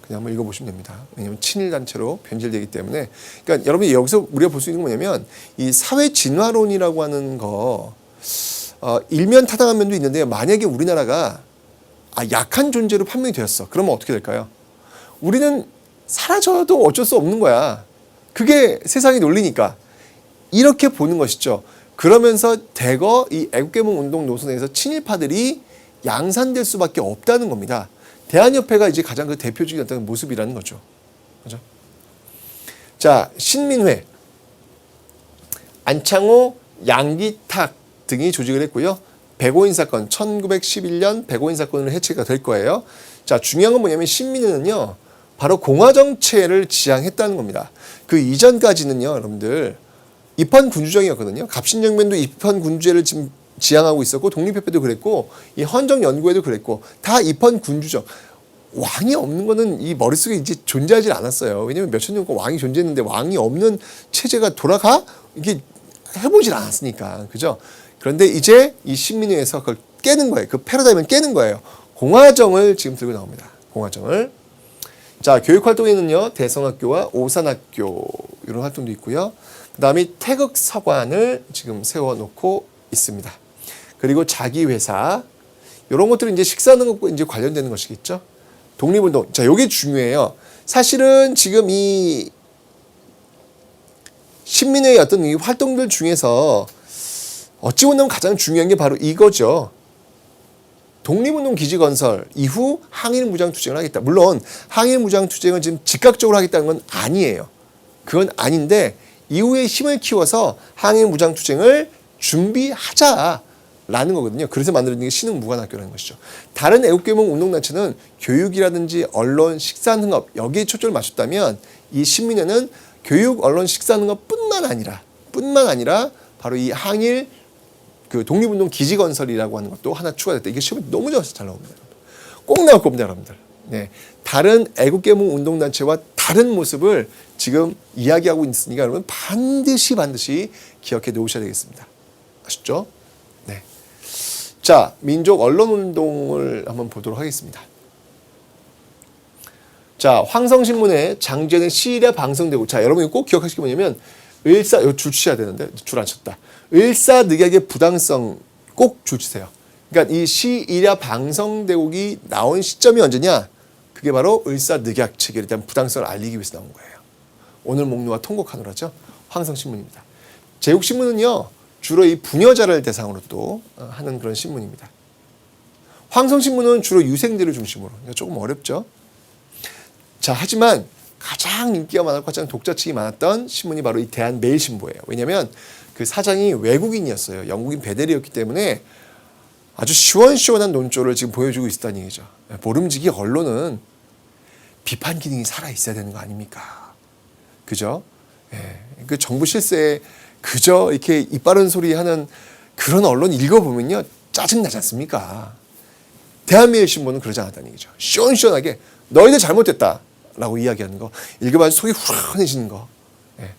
그냥 한번 읽어보시면 됩니다. 왜냐하면 친일단체로 변질되기 때문에. 그러니까 여러분이 여기서 우리가 볼 수 있는 건 뭐냐면 이 사회진화론이라고 하는 거 일면 타당한 면도 있는데 만약에 우리나라가 약한 존재로 판명이 되었어. 그러면 어떻게 될까요? 우리는 사라져도 어쩔 수 없는 거야. 그게 세상의 논리니까. 이렇게 보는 것이죠. 그러면서 대거 이 애국개몽 운동 노선에서 친일파들이 양산될 수밖에 없다는 겁니다. 대한협회가 이제 가장 그 대표적인 어떤 모습이라는 거죠. 그죠? 자, 신민회, 안창호, 양기탁 등이 조직을 했고요. 백오인 사건, 1911년 백오인 사건으로 해체가 될 거예요. 자, 중요한 건 뭐냐면 신민회는요, 바로 공화정체를 지향했다는 겁니다. 그 이전까지는요, 여러분들 입헌군주정이었거든요. 갑신정변도 입헌군주제를 지금 지향하고 있었고, 독립협회도 그랬고, 이 헌정연구회도 그랬고, 다 입헌군주정. 왕이 없는 거는 이 머릿속에 이제 존재하지 않았어요. 왜냐면 몇천 년간 왕이 존재했는데 왕이 없는 체제가 돌아가? 이게 해보질 않았으니까. 그죠? 그런데 이제 이 신민회에서 그걸 깨는 거예요. 그 패러다임을 깨는 거예요. 공화정을 지금 들고 나옵니다. 공화정을. 자, 교육활동에는요, 대성학교와 오산학교 이런 활동도 있고요. 그 다음에 태극서관을 지금 세워놓고 있습니다. 그리고 자기회사 이런 것들은 이제 식사능력과 이제 관련되는 것이겠죠. 독립운동. 자, 요게 중요해요. 사실은 지금 이 신민회의 어떤 이 활동들 중에서 어찌 보면 가장 중요한 게 바로 이거죠. 독립운동 기지건설 이후 항일무장투쟁을 하겠다. 물론 항일무장투쟁을 지금 즉각적으로 하겠다는 건 아니에요. 그건 아닌데 이후에 힘을 키워서 항일무장투쟁을 준비하자라는 거거든요. 그래서 만들어진 게 신흥무관학교라는 것이죠. 다른 애국개몽 운동단체는 교육이라든지 언론, 식산흥업 여기에 초점을 맞췄다면 이 신민회는 교육, 언론, 식산흥업뿐만 아니라 바로 이 항일 그 독립운동 기지건설이라고 하는 것도 하나 추가됐다. 이게 시험에 너무 잘 나옵니다. 꼭 나올 겁니다, 여러분들. 네. 다른 애국개몽 운동단체와 다른 모습을 지금 이야기하고 있으니까 여러분 반드시 기억해 놓으셔야 되겠습니다. 아셨죠? 네. 자, 민족 언론운동을 한번 보도록 하겠습니다. 자, 황성신문에 장제는 시일야 방송되고, 자, 여러분이 꼭 기억하실 게 뭐냐면, 이거 줄 치셔야 되는데, 줄 안 쳤다. 을사늑약의 부당성 꼭 줄 치세요. 그러니까 이 시일야 방송대국이 나온 시점이 언제냐? 그게 바로 을사늑약 체결에 대한 부당성을 알리기 위해서 나온 거예요. 오늘 목록과 통곡하노라죠. 황성신문입니다. 제국신문은요, 주로 이 부녀자를 대상으로 또 하는 그런 신문입니다. 황성신문은 주로 유생들을 중심으로. 조금 어렵죠. 자, 하지만 가장 인기가 많았고 가장 독자층이 많았던 신문이 바로 이 대한매일신보예요. 왜냐하면 그 사장이 외국인이었어요. 영국인 베델이었기 때문에 아주 시원시원한 논조를 지금 보여주고 있다는 얘기죠. 모름지기 언론은 비판 기능이 살아있어야 되는 거 아닙니까? 그죠? 예, 그 정부 실세에 그저 이렇게 이빠른 소리 하는 그런 언론 읽어보면요, 짜증나지 않습니까? 대한매일신보는 그러지 않았다는 얘기죠. 시원시원하게 너희들 잘못됐다 라고 이야기하는 거, 읽어봐서 속이 후련해지는 거. 예.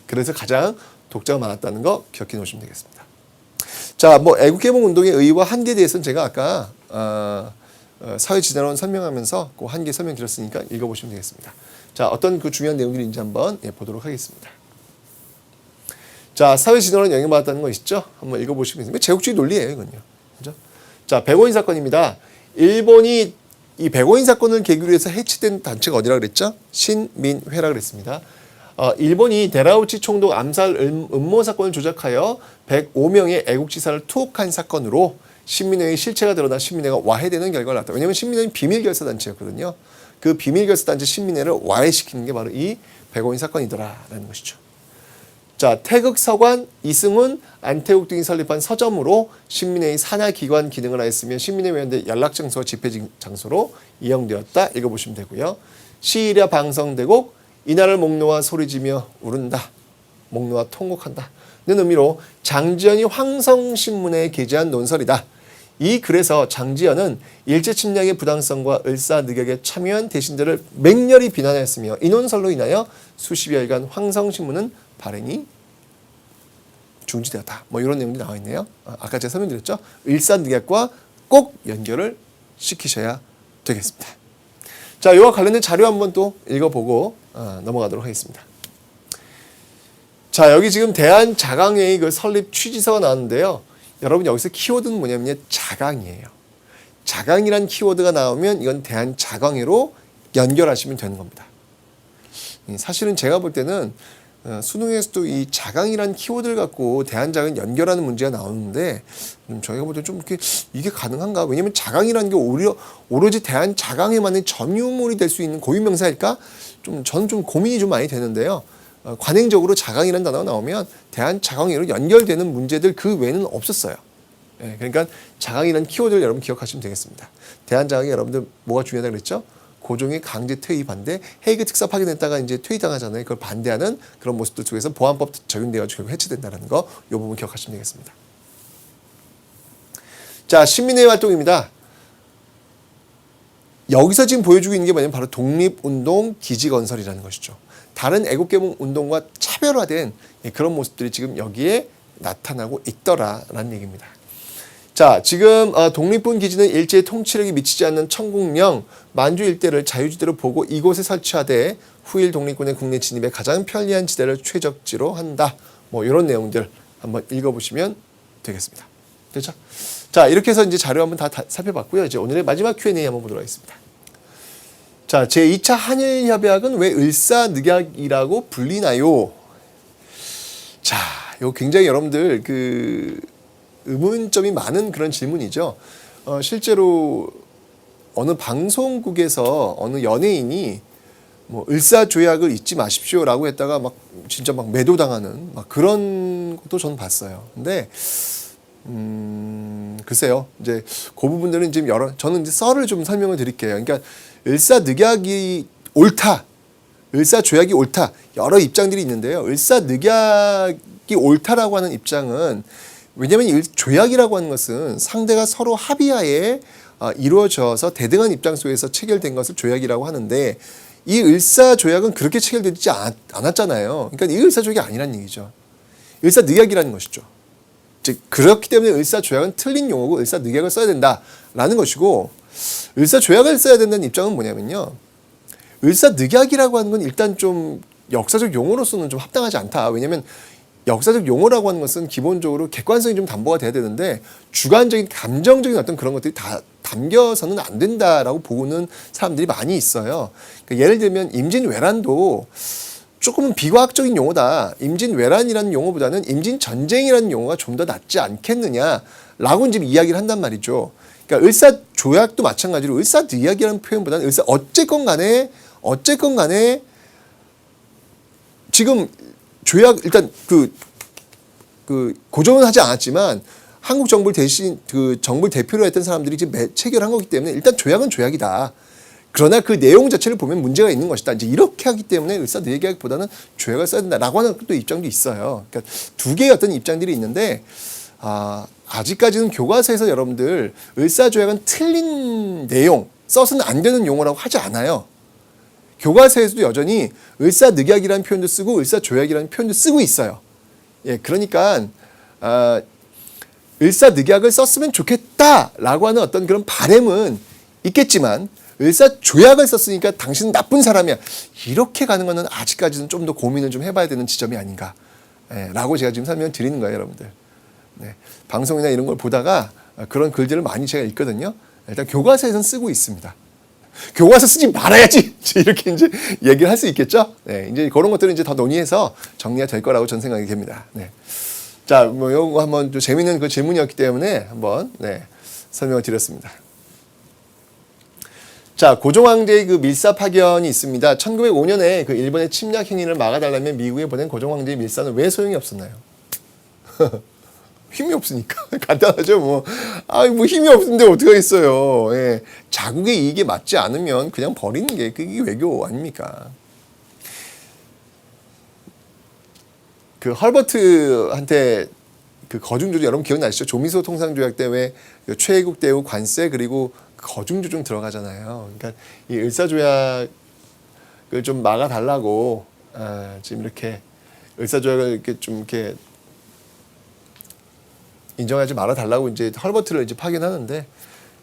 그래서 가장 독자가 많았다는 거 기억해 놓으시면 되겠습니다. 자, 뭐 애국개몽 운동의 의의와 한계에 대해서는 제가 아까 사회진화론 설명하면서 그 한계 설명드렸으니까 읽어보시면 되겠습니다. 자, 어떤 그 중요한 내용들인지 한번 보도록 하겠습니다. 자, 사회진화론 영향받았다는 거 있죠? 한번 읽어보시면 되겠습니다. 제국주의 논리예요, 이건요. 그죠? 자, 백오인 사건입니다. 일본이 이 백오인 사건을 계기로 해서 해체된 단체가 어디라 그랬죠? 신민회라 그랬습니다. 일본이 데라우치 총독 암살 음모 사건을 조작하여 105명의 애국지사를 투옥한 사건으로 신민회의 실체가 드러나 신민회가 와해되는 결과를 낳았다. 왜냐하면 신민회는 비밀결사단체였거든요. 그 비밀결사단체 신민회를 와해시키는 게 바로 이 백오인 사건이더라라는 것이죠. 자, 태극 서관 이승훈, 안태욱 등이 설립한 서점으로 신민회의 산하기관 기능을 하였으며 신민회 회원들 연락장소와 집회 장소로 이용되었다. 읽어보시면 되고요. 시일야 방성대곡 이날을 목놓아 소리지며 우른다. 목놓아 통곡한다. 는 의미로 장지연이 황성신문에 게재한 논설이다. 이 글에서 장지연은 일제침략의 부당성과 을사늑약에 참여한 대신들을 맹렬히 비난하였으며 이 논설로 인하여 수십여일간 황성신문은 발행이 중지되었다. 뭐 이런 내용이 나와 있네요. 아까 제가 설명드렸죠. 을사늑약과 꼭 연결을 시키셔야 되겠습니다. 자, 이와 관련된 자료 한번 또 읽어보고 넘어가도록 하겠습니다. 자, 여기 지금 대한자강회의 그 설립 취지서가 나왔는데요. 여러분 여기서 키워드는 뭐냐면 자강이에요. 자강이란 키워드가 나오면 이건 대한자강회로 연결하시면 되는 겁니다. 사실은 제가 볼 때는 수능에서도 이 자강이란 키워드를 갖고 대한자강 연결하는 문제가 나오는데 저희가 볼 때 좀 이렇게 이게 가능한가? 왜냐면 자강이라는 게 오로지 대한자강회만의 점유물이 될 수 있는 고유명사일까? 저는 좀 고민이 좀 많이 되는데요. 관행적으로 자강이라는 단어가 나오면 대한자강회로 연결되는 문제들 그 외에는 없었어요. 그러니까 자강이라는 키워드를 여러분 기억하시면 되겠습니다. 대한자강회 여러분들 뭐가 중요하다고 그랬죠? 고종의 강제 퇴위 반대, 헤이그 특사 파견했다가 이제 퇴위당하잖아요. 그걸 반대하는 그런 모습들 속에서 보안법 적용돼가지고 결국 해체된다는 거, 이 부분 기억하시면 되겠습니다. 자, 신민회 활동입니다. 여기서 지금 보여주고 있는 게 뭐냐면 바로 독립운동 기지건설이라는 것이죠. 다른 애국개몽 운동과 차별화된 그런 모습들이 지금 여기에 나타나고 있더라라는 얘기입니다. 자, 지금 독립군 기지는 일제의 통치력이 미치지 않는 청국령, 만주 일대를 자유지대로 보고 이곳에 설치하되 후일 독립군의 국내 진입에 가장 편리한 지대를 최적지로 한다. 뭐 이런 내용들 한번 읽어보시면 되겠습니다. 됐죠? 자, 이렇게 해서 이제 자료 한번 다 살펴봤고요. 이제 오늘의 마지막 Q&A 한번 보도록 하겠습니다. 자, 제2차 한일협약은 왜 을사늑약이라고 불리나요? 자, 이거 굉장히 여러분들 의문점이 많은 그런 질문이죠. 실제로 어느 방송국에서 어느 연예인이 뭐 을사조약을 잊지 마십시오라고 했다가 막 진짜 막 매도당하는 막 그런 것도 저는 봤어요. 근데 글쎄요. 이제 그 부분들은 지금 저는 이제 썰을 좀 설명을 드릴게요. 그러니까 을사늑약이 옳다, 을사조약이 옳다 여러 입장들이 있는데요. 을사늑약이 옳다라고 하는 입장은 왜냐하면 이 조약이라고 하는 것은 상대가 서로 합의하에 이루어져서 대등한 입장 속에서 체결된 것을 조약이라고 하는데 이 을사조약은 그렇게 체결되지 않았잖아요. 그러니까 이 을사조약이 아니란 얘기죠. 을사늑약이라는 것이죠. 즉 그렇기 때문에 을사조약은 틀린 용어고 을사늑약을 써야 된다라는 것이고 을사조약을 써야 된다는 입장은 뭐냐면요. 을사늑약이라고 하는 건 일단 좀 역사적 용어로서는 좀 합당하지 않다. 왜냐하면 역사적 용어라고 하는 것은 기본적으로 객관성이 좀 담보가 돼야 되는데 주관적인 감정적인 어떤 그런 것들이 다 담겨서는 안 된다라고 보는 사람들이 많이 있어요. 그러니까 예를 들면 임진왜란도 조금은 비과학적인 용어다. 임진왜란이라는 용어보다는 임진전쟁이라는 용어가 좀 더 낫지 않겠느냐라고 지금 이야기를 한단 말이죠. 그러니까 을사조약도 마찬가지로 을사늑약이라는 표현보다는 어쨌건 간에 지금 조약 일단 고정은 하지 않았지만 한국 정부를 대신 정부를 대표로 했던 사람들이 지금 체결한 거기 때문에 일단 조약은 조약이다. 그러나 그 내용 자체를 보면 문제가 있는 것이다. 이제 이렇게 하기 때문에 을사늑약보다는 조약을 써야 된다라고 하는 또 입장도 있어요. 그러니까 두 개의 어떤 입장들이 있는데 아직까지는 교과서에서 여러분들 을사조약은 틀린 내용, 써서는 안 되는 용어라고 하지 않아요. 교과서에서도 여전히 을사늑약이라는 표현도 쓰고 을사조약이라는 표현도 쓰고 있어요. 예, 그러니까 을사늑약을 썼으면 좋겠다라고 하는 어떤 그런 바람은 있겠지만 을사조약을 썼으니까 당신은 나쁜 사람이야. 이렇게 가는 거는 아직까지는 좀 더 고민을 좀 해봐야 되는 지점이 아닌가. 라고 제가 지금 설명을 드리는 거예요, 여러분들. 네, 방송이나 이런 걸 보다가 그런 글들을 많이 제가 읽거든요. 일단 교과서에서는 쓰고 있습니다. 교과서 쓰지 말아야지 이렇게 이제 얘기를 할 수 있겠죠. 네, 이제 그런 것들은 이제 더 논의해서 정리가 될 거라고 저는 생각이 됩니다. 네. 자, 뭐 요거 한번 좀 재밌는 그 질문이었기 때문에 한번 설명을 드렸습니다. 자, 고종 황제의 그 밀사 파견이 있습니다. 1905년에 그 일본의 침략 행위를 막아달라면 미국에 보낸 고종 황제의 밀사는 왜 소용이 없었나요? 힘이 없으니까. 간단하죠, 뭐. 뭐 힘이 없는데 어떡하겠어요. 예. 자국의 이익에 맞지 않으면 그냥 버리는 게 그게 외교 아닙니까? 그 헐버트한테 그 거중조정 여러분 기억나시죠? 조미소 통상조약 때 왜 최애국 대우 관세 그리고 거중조정 들어가잖아요. 그러니까 이 을사조약을 좀 막아달라고 지금 이렇게 을사조약을 이렇게 좀 이렇게 인정하지 말아달라고 이제 헐버트를 이제 파견하는데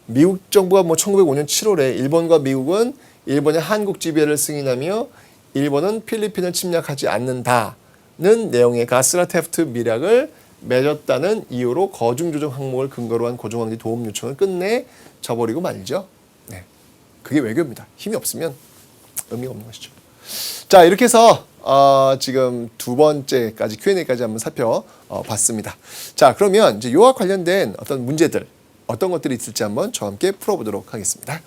미국 정부가 뭐 1905년 7월에 일본과 미국은 일본의 한국 지배를 승인하며 일본은 필리핀을 침략하지 않는다는 내용의 가스라 테프트 밀약을 맺었다는 이유로 거중조정 항목을 근거로 한 고종 황제 도움 요청을 끝내 저버리고 말죠. 네, 그게 외교입니다. 힘이 없으면 의미가 없는 것이죠. 자, 이렇게 해서 지금 두 번째까지 Q&A까지 한번 살펴봤습니다. 자, 그러면 이제 요와 관련된 어떤 문제들, 어떤 것들이 있을지 한번 저와 함께 풀어보도록 하겠습니다.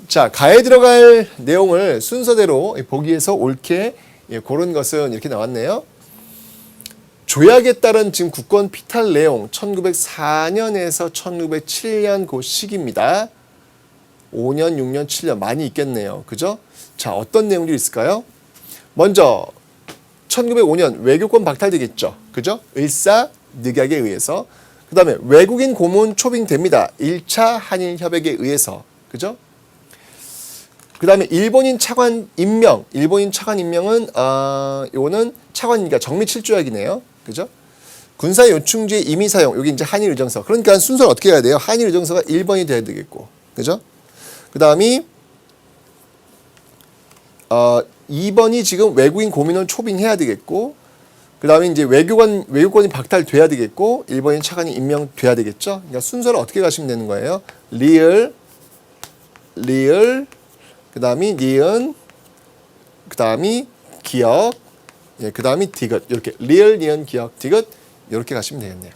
자, 가에 들어갈 내용을 순서대로 보기에서 옳게 고른 것은 이렇게 나왔네요. 조약에 따른 지금 국권 피탈 내용 1904년에서 1907년 그 시기입니다. 5년, 6년, 7년 많이 있겠네요. 그죠? 자, 어떤 내용들이 있을까요? 먼저 1905년 외교권 박탈되겠죠. 그죠? 을사늑약에 의해서. 그 다음에 외국인 고문 초빙됩니다. 1차 한일 협약에 의해서. 그죠? 그 다음에 일본인 차관 임명. 일본인 차관 임명은 요거는 차관이니까 정미칠조약이네요. 그죠? 군사 요충지의 임의 사용. 여기 이제 한일 의정서. 그러니까 순서를 어떻게 해야 돼요? 한일 의정서가 1번이 돼야 되겠고. 그죠? 그 다음이 2번이 지금 외국인 고민원 초빙해야 되겠고, 그 다음에 이제 외교권이 박탈돼야 되겠고, 일본인 차관이 임명돼야 되겠죠. 그러니까 순서를 어떻게 가시면 되는 거예요? 리을, 그 다음이 니은, 그 다음이 기억, 그 다음이 디귿. 이렇게 리을, 니은, 기억, 디귿 이렇게 가시면 되겠네요.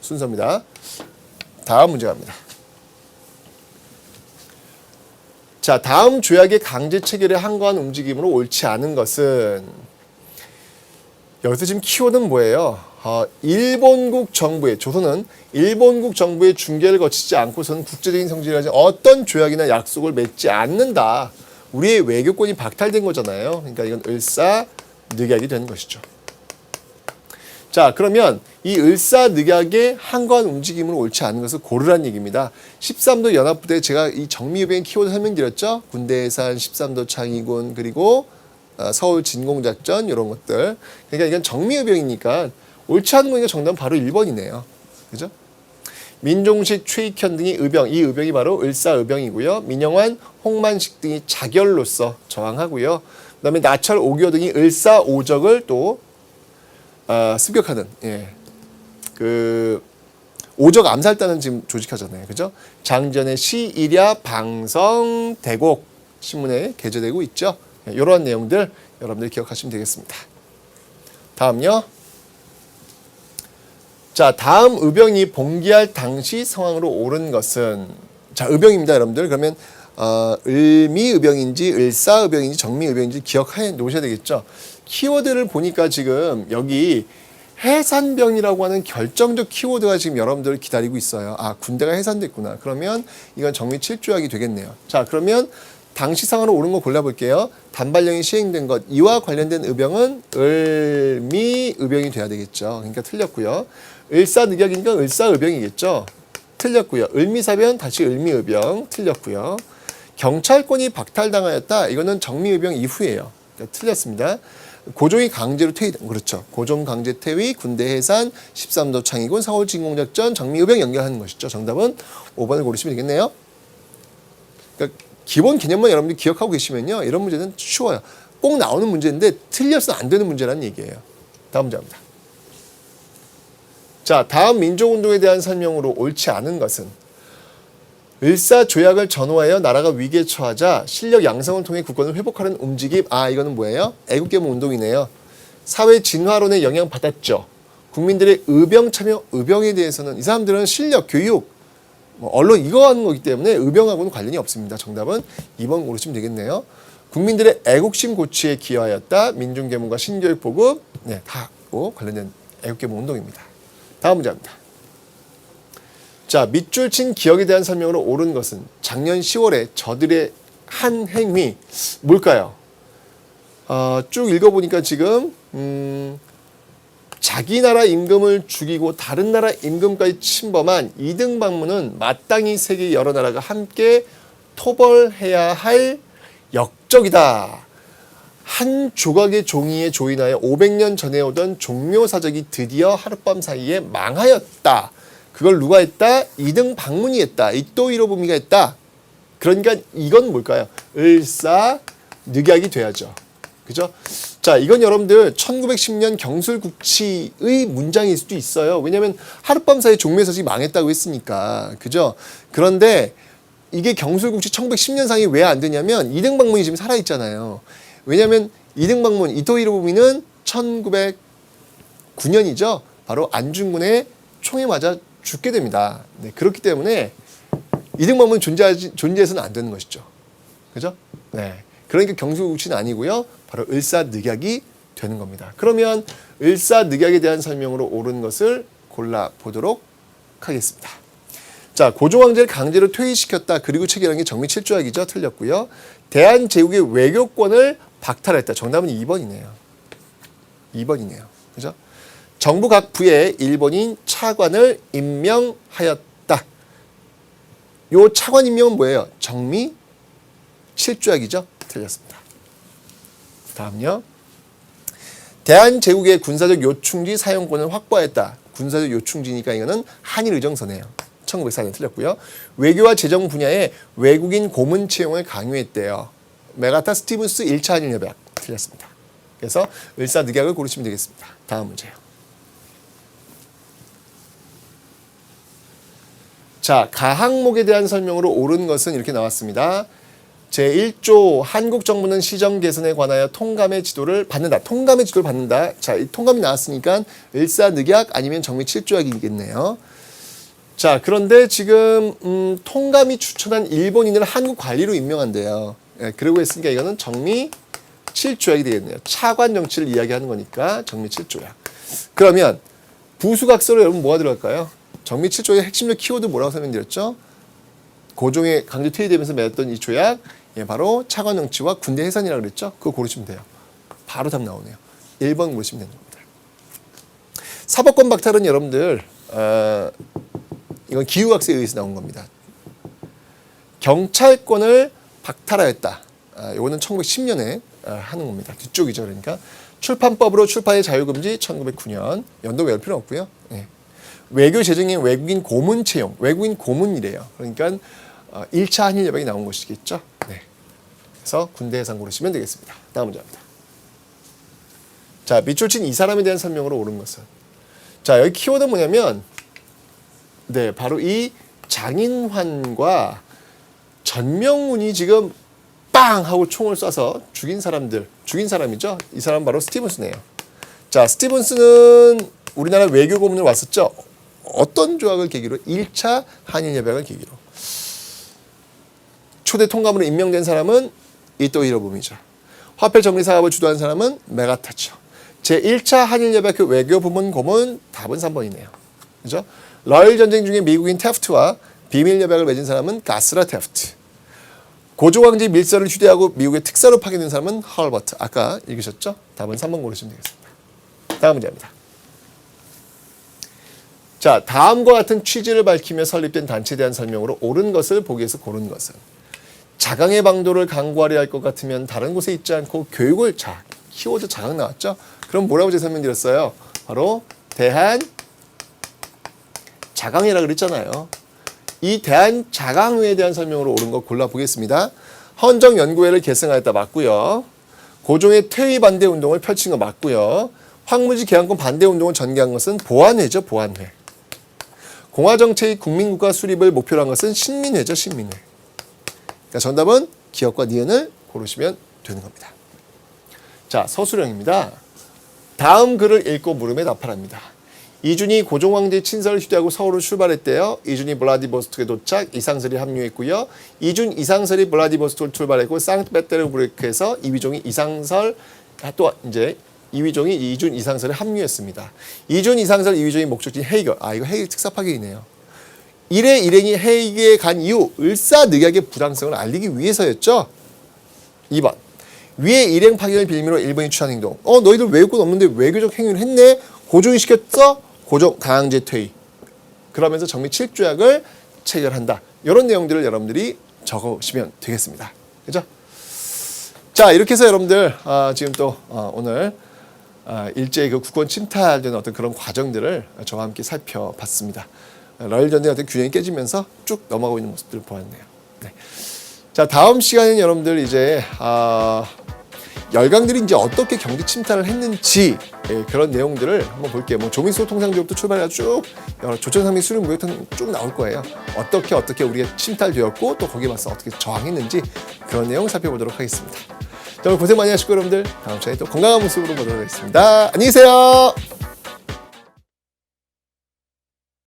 순서입니다. 다음 문제 갑니다. 자, 다음 조약의 강제 체결에 항거한 움직임으로 옳지 않은 것은 여기서 지금 키워드는 뭐예요? 일본국 정부의 조선은 일본국 정부의 중개를 거치지 않고서는 국제적인 성질을 가진 어떤 조약이나 약속을 맺지 않는다. 우리의 외교권이 박탈된 거잖아요. 그러니까 이건 을사늑약이 되는 것이죠. 자, 그러면 이 을사늑약의 항거한 움직임으로 옳지 않은 것을 고르란 얘기입니다. 13도 연합부대 제가 이 정미유병 키워드 설명드렸죠. 군대 예산, 13도 창의군, 그리고 서울 진공작전 이런 것들. 그러니까 이건 정미유병이니까 옳지 않은 거니까 정답은 바로 1번이네요. 그죠? 민종식, 최익현 등이 의병, 이 의병이 바로 을사의병이고요. 민영환, 홍만식 등이 자결로서 저항하고요. 그 다음에 나철, 오기호 등이 을사오적을 또 습격하는, 그 오적 암살단은 지금 조직하잖아요. 그죠? 장전의 시, 일야, 방성, 대곡 신문에 게재되고 있죠. 이런 내용들 여러분들 기억하시면 되겠습니다. 다음요. 자, 다음 의병이 봉기할 당시 상황으로 옳은 것은, 자, 의병입니다, 여러분들. 그러면 을미의병인지 을사의병인지 정미의병인지 기억해 놓으셔야 되겠죠. 키워드를 보니까 지금 여기 해산병이라고 하는 결정적 키워드가 지금 여러분들을 기다리고 있어요. 아, 군대가 해산됐구나. 그러면 이건 정미칠조약이 되겠네요. 자, 그러면 당시 상황으로 옳은 거 골라볼게요. 단발령이 시행된 것, 이와 관련된 의병은 을미의병이 돼야 되겠죠. 그러니까 틀렸고요. 을사늑약이니까 을사의병이겠죠. 틀렸고요. 을미사변 다시 을미의병 틀렸고요. 경찰권이 박탈당하였다. 이거는 정미의병 이후예요. 그러니까 틀렸습니다. 고종이 강제로 퇴위된, 그렇죠. 고종 강제 퇴위, 군대 해산, 13도 창의군, 서울 진공작전, 정미의병 연결하는 것이죠. 정답은 5번을 고르시면 되겠네요. 그러니까 기본 개념만 여러분들이 기억하고 계시면요, 이런 문제는 쉬워요. 꼭 나오는 문제인데 틀려서 안 되는 문제라는 얘기예요. 다음 문제입니다. 자, 다음 민족운동에 대한 설명으로 옳지 않은 것은 을사조약을 전후하여 나라가 위기에 처하자 실력 양성을 통해 국권을 회복하는 움직임. 이거는 뭐예요? 애국계몽 운동이네요. 사회 진화론에 영향받았죠. 국민들의 의병 참여, 의병에 대해서는 이 사람들은 실력, 교육, 언론 이거 하는 거기 때문에 의병하고는 관련이 없습니다. 정답은 2번 고르시면 되겠네요. 국민들의 애국심 고취에 기여하였다. 민중계몽과 신교육 보급, 다 관련된 애국계몽 운동입니다. 다음 문제입니다. 자, 밑줄 친 기억에 대한 설명으로 옳은 것은 작년 10월에 저들의 한 행위 뭘까요? 쭉 읽어보니까 지금 자기 나라 임금을 죽이고 다른 나라 임금까지 침범한 이등방문은 마땅히 세계 여러 나라가 함께 토벌해야 할 역적이다. 한 조각의 종이에 조인하여 500년 전에 오던 종묘사적이 드디어 하룻밤 사이에 망하였다. 그걸 누가 했다? 이등방문이 했다. 이또이로부미가 했다. 그러니까 이건 뭘까요? 을사늑약이 돼야죠. 그죠? 자, 이건 여러분들 1910년 경술국치의 문장일 수도 있어요. 왜냐하면 하룻밤 사이에 종묘사적이 망했다고 했으니까. 그죠? 그런데 이게 경술국치 1910년상이 왜 안 되냐면 이등방문이 지금 살아있잖아요. 왜냐하면 이등방문, 이토이로부미는 1909년이죠. 바로 안중근의 총에 맞아 죽게 됩니다. 네, 그렇기 때문에 이등방문 존재해서는 안 되는 것이죠. 그죠? 네. 그러니까 경술국치는 아니고요. 바로 을사늑약이 되는 겁니다. 그러면 을사늑약에 대한 설명으로 옳은 것을 골라보도록 하겠습니다. 자, 고종황제를 강제로 퇴위시켰다. 그리고 체결한 게 정미 7조약이죠. 틀렸고요. 대한제국의 외교권을 박탈했다. 정답은 2번이네요. 2번이네요. 그죠? 정부 각 부에 일본인 차관을 임명하였다. 요 차관 임명은 뭐예요? 정미 7조약이죠. 틀렸습니다. 다음요. 대한제국의 군사적 요충지 사용권을 확보하였다. 군사적 요충지니까 이거는 한일의정서네요. 1904년 틀렸고요. 외교와 재정 분야에 외국인 고문 채용을 강요했대요. 메가타 스티븐스 1차 한일협약 틀렸습니다. 그래서 을사늑약을 고르시면 되겠습니다. 다음 문제요. 자, 가항목에 대한 설명으로 옳은 것은 이렇게 나왔습니다. 제1조 한국 정부는 시정 개선에 관하여 통감의 지도를 받는다. 통감의 지도를 받는다. 자, 이 통감이 나왔으니까 을사늑약 아니면 정미 7조약이겠네요. 자, 그런데 지금 통감이 추천한 일본인을 한국 관리로 임명한대요. 그러고 했으니까 이거는 정미 7조약이 되겠네요. 차관 정치를 이야기하는 거니까 정미 7조약. 그러면 부수각서로 여러분 뭐가 들어갈까요? 정미 7조약의 핵심적 키워드 뭐라고 설명드렸죠? 고종의 강제 퇴위되면서 맺었던 이 조약, 바로 차관 정치와 군대 해산이라고 그랬죠? 그거 고르시면 돼요. 바로 답 나오네요. 1번 고르시면 되는 겁니다. 사법권 박탈은 여러분들 이건 기후학세에 의해서 나온 겁니다. 경찰권을 박탈하였다. 이거는 1910년에 하는 겁니다. 뒤쪽이죠. 그러니까 출판법으로 출판의 자유금지 1909년. 연도 외울 필요 없고요. 네. 외교 재정의 외국인 고문 채용. 외국인 고문이래요. 그러니까 1차 한일협약이 나온 것이겠죠. 네. 그래서 군대 해상 고르시면 되겠습니다. 다음 문제입니다. 자, 밑줄 친 이 사람에 대한 설명으로 옳은 것은. 자, 여기 키워드 뭐냐면 바로 이 장인환과 전명훈이 지금 빵 하고 총을 쏴서 죽인 사람이죠. 이 사람 바로 스티븐스네요. 자, 스티븐스는 우리나라 외교 고문을 왔었죠. 어떤 조약을 계기로? 1차 한일협약을 계기로. 초대 통감으로 임명된 사람은 이토이로부미죠. 화폐 정리 사업을 주도한 사람은 메가타죠. 제1차 한일협약 그 외교 부문 고문 답은 3번이네요. 그죠? 러일 전쟁 중에 미국인 테프트와 비밀 협약을 맺은 사람은 가스라 테프트. 고종황제 밀서를 휴대하고 미국의 특사로 파견된 사람은 헐버트. 아까 읽으셨죠? 답은 3번 고르시면 되겠습니다. 다음 문제입니다. 자, 다음과 같은 취지를 밝히며 설립된 단체에 대한 설명으로 옳은 것을 보기에서 고른 것은 자강의 방도를 강구하려 할 것 같으면 다른 곳에 있지 않고 교육을 키워드 자강 나왔죠? 그럼 뭐라고 제가 설명드렸어요? 바로 대한 자강회라 그랬잖아요. 이 대한 자강회에 대한 설명으로 옳은 거 골라보겠습니다. 헌정연구회를 결성하였다 맞고요. 고종의 퇴위 반대 운동을 펼친 거 맞고요. 황무지 개항권 반대 운동을 전개한 것은 보안회죠, 보안회. 공화정책의 국민국가 수립을 목표로 한 것은 신민회죠, 신민회. 그러니까 정답은 기억과 니은을 고르시면 되는 겁니다. 자, 서술형입니다. 다음 글을 읽고 물음에 답하랍니다. 이준이 고종황제의 친서를 휴대하고 서울을 출발했대요. 이준이 블라디보스토크에 도착, 이상설이 합류했고요. 이상설이 블라디보스토크를 출발했고 상트페테르부르크에서 이휘종이 이상설 또 이제 이휘종이 이상설에 합류했습니다. 이상설, 이휘종의 목적지인 헤이거. 이거 헤이거 특사파괴이네요. 일행이 헤이그에 간 이후 을사늑약의 부당성을 알리기 위해서였죠. 2번. 위에 일행 파견을 빌미로 일본이 취한 행동. 너희들 외국은 없는데 외교적 행위를 했네. 고종이 시켰어. 고종 강항제 퇴위. 그러면서 정미 7조약을 체결한다. 이런 내용들을 여러분들이 적으시면 되겠습니다. 그죠? 자, 이렇게 해서 여러분들 지금 또 오늘 일제의 그 국권 침탈되는 어떤 그런 과정들을 저와 함께 살펴봤습니다. 러일전쟁의 어떤 균형이 깨지면서 쭉 넘어가고 있는 모습들을 보았네요. 네. 자, 다음 시간에는 여러분들 이제 열강들이 이제 어떻게 경제 침탈을 했는지 그런 내용들을 한번 볼게요. 뭐 조민수 통상조약부터 출발해서 쭉 조천상민 수립무역통 쭉 나올 거예요. 어떻게 우리가 침탈되었고 또 거기에 맞서 어떻게 저항했는지 그런 내용 살펴보도록 하겠습니다. 자, 오늘 고생 많이 하시고 여러분들 다음 시간에 또 건강한 모습으로 보도록 하겠습니다. 안녕히 계세요.